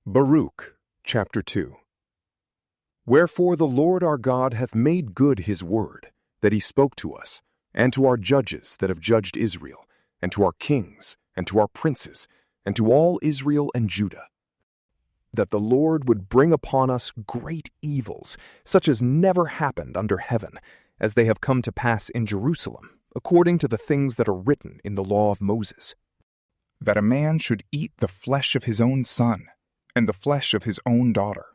Baruch, chapter 2. Wherefore the Lord our God hath made good his word, that he spoke to us, and to our judges that have judged Israel, and to our kings, and to our princes, and to all Israel and Judah, that the Lord would bring upon us great evils, such as never happened under heaven, as they have come to pass in Jerusalem, according to the things that are written in the law of Moses. That a man should eat the flesh of his own son, and the flesh of his own daughter.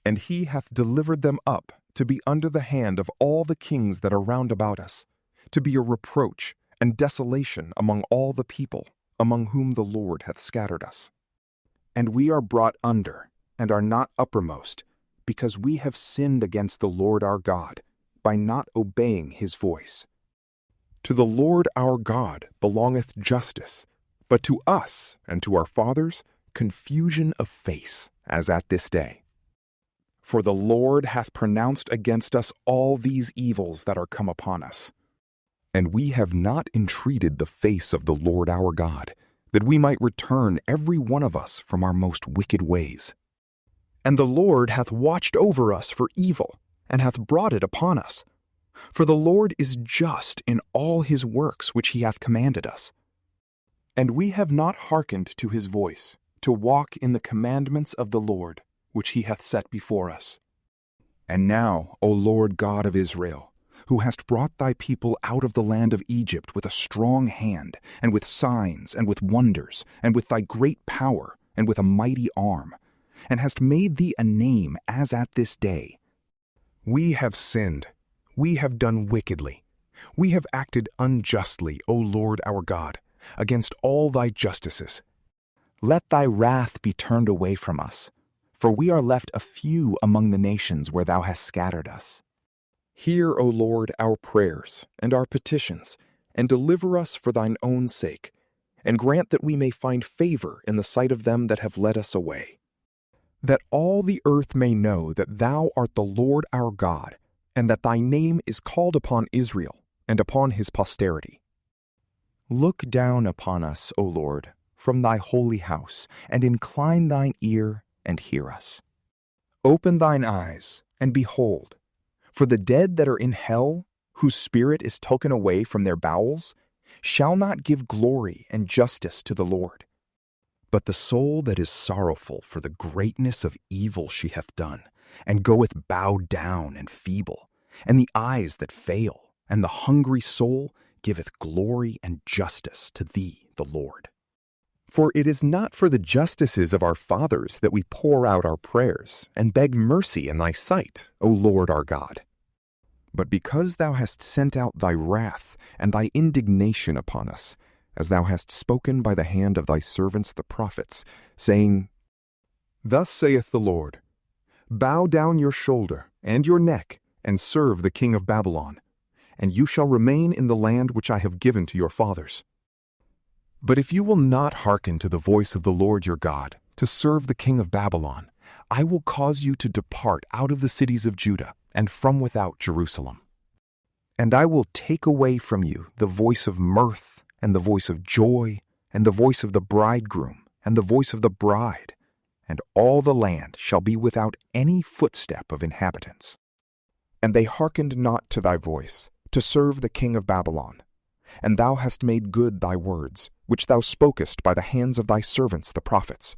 And he hath delivered them up to be under the hand of all the kings that are round about us, to be a reproach and desolation among all the people, among whom the Lord hath scattered us. And we are brought under, and are not uppermost, because we have sinned against the Lord our God, by not obeying his voice. To the Lord our God belongeth justice, but to us and to our fathers confusion of face, as at this day. For the Lord hath pronounced against us all these evils that are come upon us. And we have not entreated the face of the Lord our God, that we might return every one of us from our most wicked ways. And the Lord hath watched over us for evil, and hath brought it upon us. For the Lord is just in all his works which he hath commanded us. And we have not hearkened to his voice, to walk in the commandments of the Lord, which he hath set before us. And now, O Lord God of Israel, who hast brought thy people out of the land of Egypt with a strong hand, and with signs, and with wonders, and with thy great power, and with a mighty arm, and hast made thee a name as at this day. We have sinned, we have done wickedly, we have acted unjustly, O Lord our God, against all thy justices. Let thy wrath be turned away from us, for we are left a few among the nations where thou hast scattered us. Hear, O Lord, our prayers and our petitions, and deliver us for thine own sake, and grant that we may find favor in the sight of them that have led us away. That all the earth may know that thou art the Lord our God, and that thy name is called upon Israel and upon his posterity. Look down upon us, O Lord, from thy holy house, and incline thine ear and hear us. Open thine eyes, and behold, for the dead that are in hell, whose spirit is taken away from their bowels, shall not give glory and justice to the Lord. But the soul that is sorrowful for the greatness of evil she hath done, and goeth bowed down and feeble, and the eyes that fail, and the hungry soul giveth glory and justice to thee, the Lord. For it is not for the justices of our fathers that we pour out our prayers, and beg mercy in thy sight, O Lord our God. But because thou hast sent out thy wrath and thy indignation upon us, as thou hast spoken by the hand of thy servants the prophets, saying, Thus saith the Lord, Bow down your shoulder and your neck, and serve the king of Babylon, and you shall remain in the land which I have given to your fathers. But if you will not hearken to the voice of the Lord your God, to serve the king of Babylon, I will cause you to depart out of the cities of Judah, and from without Jerusalem. And I will take away from you the voice of mirth, and the voice of joy, and the voice of the bridegroom, and the voice of the bride, and all the land shall be without any footstep of inhabitants. And they hearkened not to thy voice, to serve the king of Babylon. And thou hast made good thy words, which thou spokest by the hands of thy servants the prophets,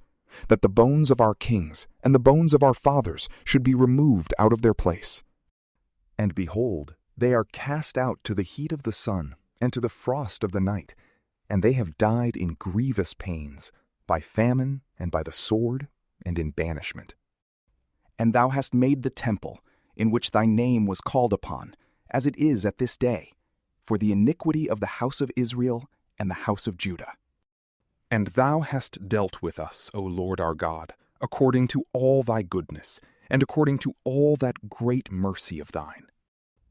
that the bones of our kings and the bones of our fathers should be removed out of their place. And behold, they are cast out to the heat of the sun and to the frost of the night, and they have died in grievous pains, by famine and by the sword and in banishment. And thou hast made the temple, in which thy name was called upon, as it is at this day, for the iniquity of the house of Israel and the house of Judah. And thou hast dealt with us, O Lord our God, according to all thy goodness, and according to all that great mercy of thine,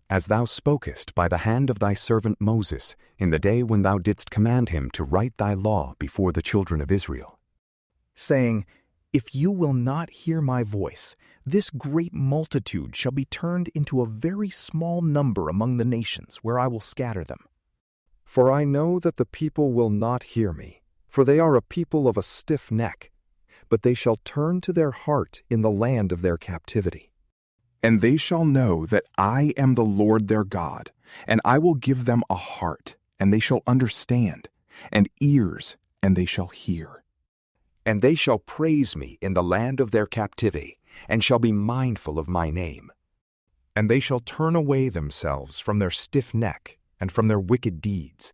as thou spokest by the hand of thy servant Moses in the day when thou didst command him to write thy law before the children of Israel, saying, If you will not hear my voice, this great multitude shall be turned into a very small number among the nations where I will scatter them. For I know that the people will not hear me, for they are a people of a stiff neck. but they shall turn to their heart in the land of their captivity. And they shall know that I am the Lord their God, and I will give them a heart, and they shall understand, and ears, and they shall hear. And they shall praise me in the land of their captivity, and shall be mindful of my name. And they shall turn away themselves from their stiff neck and from their wicked deeds,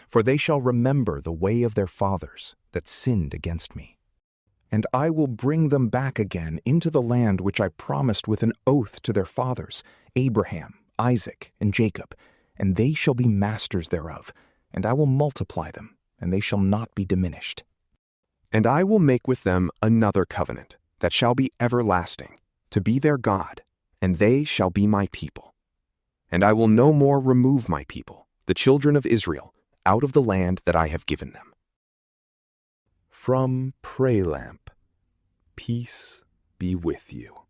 for they shall remember the way of their fathers that sinned against me. And I will bring them back again into the land which I promised with an oath to their fathers, Abraham, Isaac, and Jacob, and they shall be masters thereof, and I will multiply them, and they shall not be diminished. And I will make with them another covenant, that shall be everlasting, to be their God, and they shall be my people. And I will no more remove my people, the children of Israel, out of the land that I have given them. From PrayLamp, peace be with you.